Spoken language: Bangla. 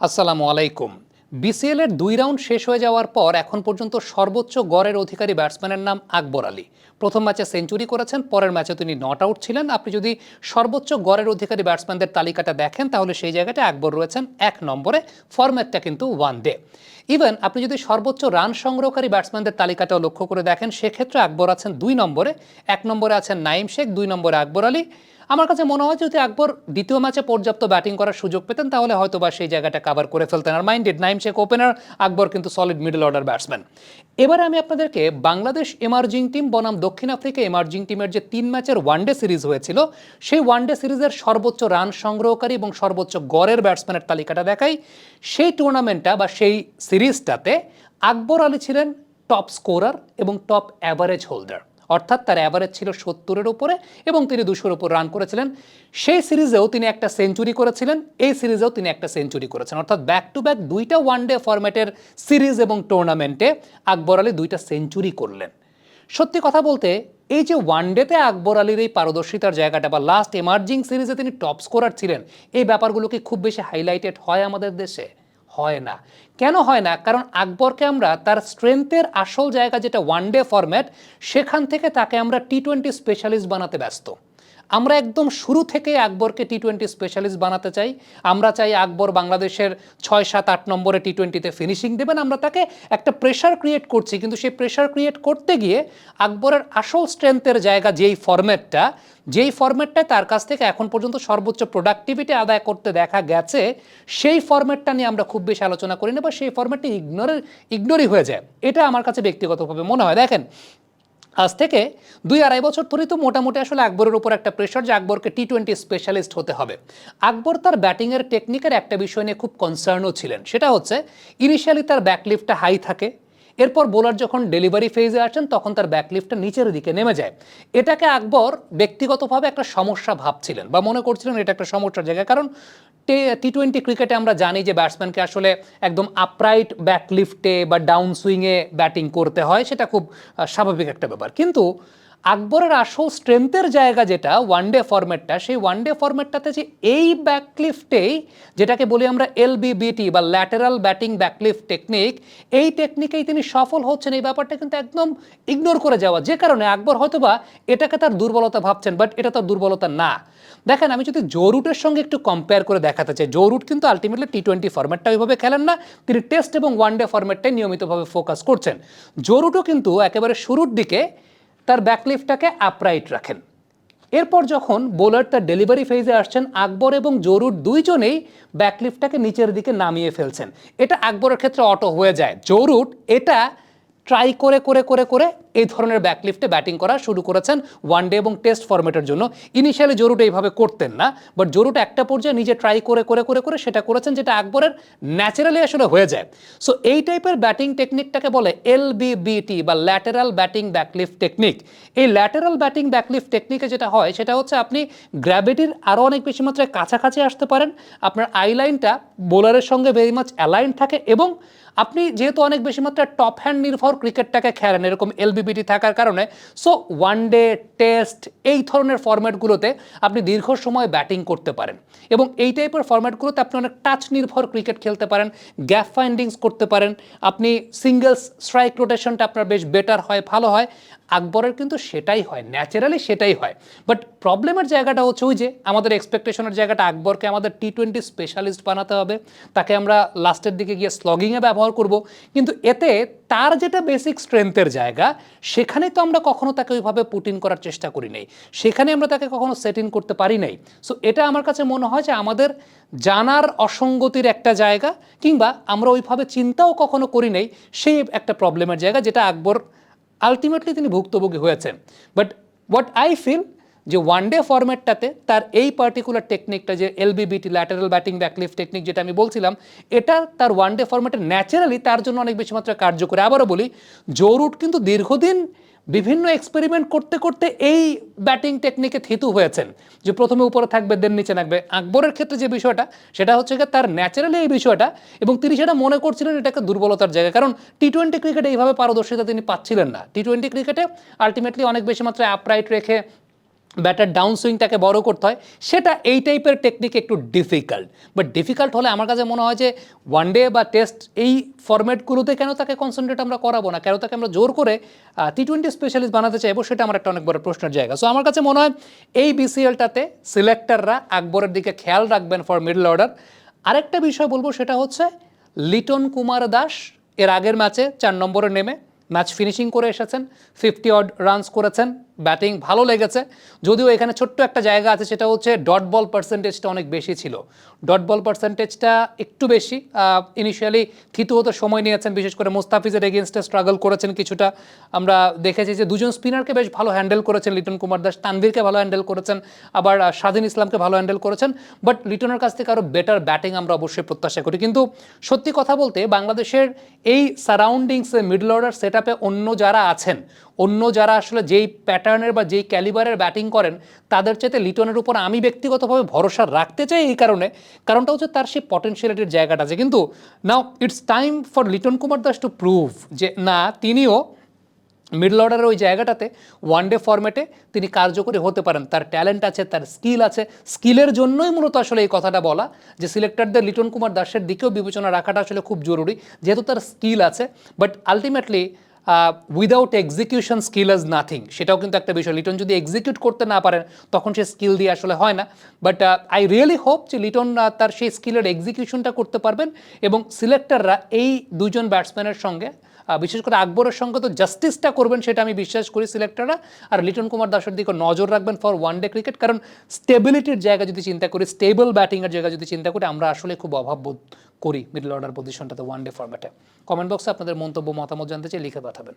আসসালামু আলাইকুম। বিসিএল এর ২ রাউন্ড শেষ হয়ে যাওয়ার পর এখন পর্যন্ত সর্বোচ্চ গড়ের অধিকারী ব্যাটসম্যানের নাম আকবর আলী। প্রথম ম্যাচে সেঞ্চুরি করেছেন, পরের ম্যাচে তিনি নট আউট ছিলেন। আপনি যদি সর্বোচ্চ গড়ের অধিকারী ব্যাটসম্যানদের তালিকাটা দেখেন তাহলে সেই জায়গাটা আকবর রয়েছেন ১ নম্বরে। ফরম্যাটটা কিন্তু ওয়ান ডে। ইভেন আপনি যদি সর্বোচ্চ রান সংগ্রহকারী ব্যাটসম্যানদের তালিকাটাও লক্ষ্য করে দেখেন, সেক্ষেত্রে আকবর আছেন ২ নম্বরে। ১ নম্বরে আছেন নাইম শেখ, ২ নম্বরে আকবর আলী। আমার কাছে মনে হয় যদি আকবর দ্বিতীয় ম্যাচে পর্যাপ্ত ব্যাটিং করার সুযোগ পেতেন তাহলে হয়তো বা সেই জায়গাটা কভার করে ফেলতেন। আর মাইন্ডেড, নাইম শেখ ওপেনার, আকবর কিন্তু সলিড মিডল অর্ডার ব্যাটসম্যান। এবারে আমি আপনাদেরকে বাংলাদেশ এমার্জিং টিম বনাম দক্ষিণ আফ্রিকা এমার্জিং টিমের যে ৩ ম্যাচের ওয়ানডে সিরিজ হয়েছিল, সেই ওয়ানডে সিরিজের সর্বোচ্চ রান সংগ্রহকারী এবং সর্বোচ্চ গড়ের ব্যাটসম্যানের তালিকাটা দেখাই। সেই টুর্নামেন্টটা বা সেই সিরিজটাতে আকবর আলী ছিলেন টপ স্কোরার এবং টপ অ্যাভারেজ হোল্ডার, অর্থাৎ তার অ্যাভারেজ ছিল ৭০-এর উপরে এবং তিনি ২০০-এর উপর রান করেছিলেন। সেই সিরিজেও তিনি একটা সেঞ্চুরি করেছিলেন, এই সিরিজেও তিনি একটা সেঞ্চুরি করেছেন। অর্থাৎ ব্যাক টু ব্যাক দুইটা ওয়ানডে ফরম্যাটের সিরিজ এবং টুর্নামেন্টে আকবর আলী দুইটা সেঞ্চুরি করলেন। সত্যি কথা বলতে এই যে ওয়ানডেতে আকবর আলীর এই পারদর্শিতার জায়গাটা বা লাস্ট এমার্জিং সিরিজে তিনি টপ স্কোরার ছিলেন, এই ব্যাপারগুলো কি খুব বেশি হাইলাইটেড হয় আমাদের দেশে? হয় না। কেন হয় না? কারণ আকবরকে আমরা তার স্ট্রেংথের আসল জায়গা যেটা ওয়ানডে ফরম্যাট, সেখান থেকে তাকে আমরা টি-20 স্পেশালিস্ট বানাতে ব্যস্ত। আমরা একদম শুরু থেকে আকবরকে টি-20 স্পেশালিস্ট বানাতে চাই। আমরা চাই আকবর বাংলাদেশের ৬, ৭, ৮ নম্বরে টি-20তে ফিনিশিং দেবেন। আমরা তাকে একটা প্রেশার ক্রিয়েট করছি, কিন্তু সেই প্রেশার ক্রিয়েট করতে গিয়ে আকবরের আসল স্ট্রেংথের জায়গা যেই ফরম্যাটটায় তার কাছ থেকে এখন পর্যন্ত সর্বোচ্চ প্রোডাক্টিভিটি আদায় করতে দেখা গেছে, সেই ফরম্যাটটা নিয়ে আমরা খুব বেশি আলোচনা করি না বা সেই ফরম্যাটটি ইগনোরই হয়ে যায়। এটা আমার কাছে ব্যক্তিগতভাবে মনে হয়। দেখেন, আজ থেকে ২-২.৫ বছর ধরেই তো মোটামুটি আসলে আকবরের উপর একটা প্রেশার যে আকবরকে টি-20 স্পেশালিস্ট হতে হবে। আকবর তার ব্যাটিংয়ের টেকনিকের একটা বিষয় নিয়ে খুব কনসার্নও ছিলেন, সেটা হচ্ছে ইনিশিয়ালি তার ব্যাকলিফটটা হাই থাকে, এরপর বোলার যখন ডেলিভারি ফেজে আসেন তখন তার ব্যাকলিফটটা নিচের দিকে নেমে যায়। এটাকে আকবর ব্যক্তিগতভাবে একটা সমস্যা ভাবছিলেন বা মনে করছিলেন এটা একটা সমস্যার জায়গা। কারণ টি-20 ক্রিকেটে আমরা জানি যে ব্যাটসম্যানকে আসলে একদম আপরাইট ব্যাকলিফটে বা ডাউন সুইংয়ে ব্যাটিং করতে হয়, সেটা খুব স্বাভাবিক একটা ব্যাপার। কিন্তু আকবরের আসল স্ট্রেংথের জায়গা যেটা ওয়ানডে ফরম্যাটটা, সেই ওয়ানডে ফরম্যাটটাতে যে এই ব্যাকলিফটেই, যেটাকে বলি আমরা এলবিবিটি বা ল্যাটেরাল ব্যাটিং ব্যাকলিফট টেকনিক, এই টেকনিকেই তিনি সফল হচ্ছেন, এই ব্যাপারটা কিন্তু একদম ইগনোর করে যাওয়া, যে কারণে আকবর হয়তোবা এটাকে তার দুর্বলতা ভাবছেন, বাট এটা তার দুর্বলতা না। দেখেন, আমি যদি জো রুটের সঙ্গে একটু কম্পেয়ার করে দেখাতে চাই, জো রুট কিন্তু আলটিমেটলি টি-20 ফরম্যাটটা ওইভাবে খেলেন না, তিনি টেস্ট এবং ওয়ানডে ফরম্যাটটাই নিয়মিতভাবে ফোকাস করছেন। জো রুটও কিন্তু একেবারে শুরুর দিকে তার ব্যাকলিফটটাকে আপরাইট রাখেন। এরপর যখন বোলার তার ডেলিভারি ফেজে আসছেন, আকবর এবং জো রুট দুইজনেই ব্যাকলিফটটাকে নিচের দিকে নামিয়ে ফেলছেন। এটা আকবরের ক্ষেত্রে অটো হয়ে যায়। জো রুট এটা ট্রাই করে করে করে করে এই ধরনের ব্যাকলিফটে ব্যাটিং করা শুরু করেছেন ওয়ানডে এবং টেস্ট ফরম্যাটের জন্য। ইনিশিয়ালি জো রুট এইভাবে করতেন না, বাট জো রুট একটা পর্যায়ে নিজে ট্রাই করে করে করে করে সেটা করেছেন, যেটা আকবরের ন্যাচারালি আসলে হয়ে যায়। সো এই টাইপের ব্যাটিং টেকনিকটাকে বলে এলবিবিটি বা ল্যাটেরাল ব্যাটিং ব্যাকলিফট টেকনিক। এই ল্যাটেরাল ব্যাটিং ব্যাকলিফট টেকনিকে যেটা হয় সেটা হচ্ছে আপনি গ্র্যাভিটির আরও অনেক বেশি মাত্রায় কাছাকাছি আসতে পারেন, আপনার আইলাইনটা বোলারের সঙ্গে ভেরি মাচ অ্যালাইন থাকে, এবং আপনি যেহেতু অনেক বেশি মাত্রায় টপ হ্যান্ড নির্ভর ক্রিকেটটাকে খেলেন এরকম এলবিবিটি থাকার কারণে, সো ওয়ানডে টেস্ট এই ধরনের ফরম্যাটগুলোতে আপনি দীর্ঘ সময় ব্যাটিং করতে পারেন, এবং এই টাইপের ফরম্যাটগুলোতে আপনি অনেক টাচ নির্ভর ক্রিকেট খেলতে পারেন, গ্যাপ ফাইন্ডিংস করতে পারেন, আপনি সিঙ্গেলস স্ট্রাইক রোটেশনটা আপনার বেশ বেটার হয়, ভালো হয়। আকবরের কিন্তু সেটাই হয়, ন্যাচারালি সেটাই হয়। বাট প্রবলেমের জায়গাটা হচ্ছে ওই যে আমাদের এক্সপেকটেশনের জায়গাটা, আকবরকে আমাদের টি-20 স্পেশালিস্ট বানাতে হবে, তাকে আমরা লাস্টের দিকে গিয়ে স্লগিংয়ে ব্যবহার করব, কিন্তু এতে তার যেটা বেসিক স্ট্রেংথের জায়গা, সেখানে তো আমরা কখনো তাকে ওইভাবে পুট ইন করার চেষ্টা করি নাই, সেখানে আমরা তাকে কখনো সেট ইন করতে পারি নাই। সো এটা আমার কাছে মনে হয় যে আমাদের জানার অসঙ্গতির একটা জায়গা, কিংবা আমরা ওইভাবে চিন্তাও কখনো করি নাই, সেই একটা প্রবলেমের জায়গা, যেটা আকবর আলটিমেটলি তিনি ভুক্তভোগী হয়েছেন। বাট হোয়াট আই ফিল যে ওয়ানডে ফরম্যাটটাতে তার এই পার্টিকুলার টেকনিকটা, যে এলবিবিটি ল্যাটারাল ব্যাটিং ব্যাকলিফট টেকনিক যেটা আমি বলছিলাম, এটা তার ওয়ানডে ফরম্যাটে ন্যাচারালি তার জন্য অনেক বেশি মাত্রায় কার্যকরী। আবারও বলি, জো রুট কিন্তু দীর্ঘদিন বিভিন্ন এক্সপেরিমেন্ট করতে করতে এই ব্যাটিং টেকনিকে থিতু হয়েছেন, যে প্রথমে উপরে থাকবে দেন নিচে নামবে। আকবরের ক্ষেত্রে যে বিষয়টা, সেটা হচ্ছে গিয়ে তার ন্যাচারালি এই বিষয়টা, এবং তিনি সেটা মনে করছিলেন এটাকে দুর্বলতার জায়গা, কারণ টি-20 ক্রিকেটে এইভাবে পারদর্শিতা তিনি পাচ্ছিলেন না। টি-20 ক্রিকেটে আলটিমেটলি অনেক বেশি মাত্রায় আপরাইট রেখে ব্যাটার ডাউন সুইংটাকে বড় করতে হয়, সেটা এই টাইপের টেকনিক একটু ডিফিকাল্ট। বাট ডিফিকাল্ট হলে আমার কাছে মনে হয় যে ওয়ানডে বা টেস্ট এই ফরম্যাটগুলোতে কেন তাকে কনসেন্ট্রেট আমরা করাবো না, কেন তাকে আমরা জোর করে টি-20 স্পেশালিস্ট বানাতে চাইবো, সেটা আমার একটা অনেক বড় প্রশ্নের জায়গা। সো আমার কাছে মনে হয় এই বিসিএলটাতে সিলেক্টররা আকবরের দিকে খেয়াল রাখবেন ফর মিডল অর্ডার। আরেকটা বিষয় বলবো, সেটা হচ্ছে লিটন কুমার দাস এর আগের ম্যাচে 4 নম্বরে নেমে ম্যাচ ফিনিশিং করে এসেছেন, 50 অড রানস করেছেন, ব্যাটিং ভালো লেগেছে। যদিও এখানে ছোট্ট একটা জায়গা আছে, সেটা হচ্ছে ডট বল পার্সেন্টেজটা অনেক বেশি ছিল। ডট বল পার্সেন্টেজটা একটু বেশি, ইনিশিয়ালি থিতু হতে সময় নিয়েছেন, বিশেষ করে মুস্তাফিজের এগেনস্টে স্ট্রাগল করেছেন কিছুটা। আমরা দেখেছি যে দুজন স্পিনারকে বেশ ভালো হ্যান্ডেল করেছেন লিটন কুমার দাস, তানভীরকে ভালো হ্যান্ডেল করেছেন, আবার স্বাধীন ইসলামকে ভালো হ্যান্ডেল করেছেন। বাট লিটনের কাছ থেকে আরও বেটার ব্যাটিং আমরা অবশ্যই প্রত্যাশা করি। কিন্তু সত্যি কথা বলতে বাংলাদেশের এই সারাউন্ডিংসে মিডল অর্ডার সেট আপে অন্য যারা আছেন, অন্য যারা আসলে যেই প্যাটার্নের বা যেই ক্যালিবারের ব্যাটিং করেন, তাদের চাইতে লিটনের উপর আমি ব্যক্তিগতভাবে ভরসা রাখতে চাই। এই কারণটা হচ্ছে তার সেই পটেনশিয়ালিটির জায়গাটা আছে। কিন্তু now it's time for Liton Kumar Das to prove যে না, তিনিও মিডল অর্ডারের ওই জায়গাটাতে ওয়ানডে ফরম্যাটে তিনি কার্যকরী হতে পারেন। তার ট্যালেন্ট আছে, তার স্কিল আছে। স্কিলের জন্যই মূলত আসলে এই কথাটা বলা যে সিলেক্টরদের লিটন কুমার দাসের দিকেও বিবেচনা রাখাটা আসলে খুব জরুরি, যেহেতু তার স্কিল আছে। But ultimately without execution skill is nothing, সেটাও কিন্তু একটা বিষয়। লিটন যদি এক্সিকিউট করতে না পারেন, তখন সে স্কিল দিয়ে আসলে হয় না। বাট আই রিয়েলি হোপ যে লিটন তার সেই স্কিলের এক্সিকিউশনটা করতে পারবেন, এবং সিলেক্টররা এই দুজন ব্যাটসম্যানের সঙ্গে, বিশেষ করে আকবরের সঙ্গে তো জাস্টিসটা করবেন, সেটা আমি বিশ্বাস করি সিলেক্টররা। আর লিটন কুমার দাসের দিকে নজর রাখবেন ফর ওয়ানডে ক্রিকেট। কারণ স্টেবিলিটির জায়গা যদি চিন্তা করি, স্টেবল ব্যাটিংয়ের জায়গা যদি চিন্তা করি, আমরা আসলে খুব অভাব বোধ করি মিডল অর্ডার পজিশনটাতে ওয়ানডে ফরম্যাটে। কমেন্ট বক্সে আপনাদের মন্তব্য, মতামত জানতে চাই, লিখে পাঠাবেন।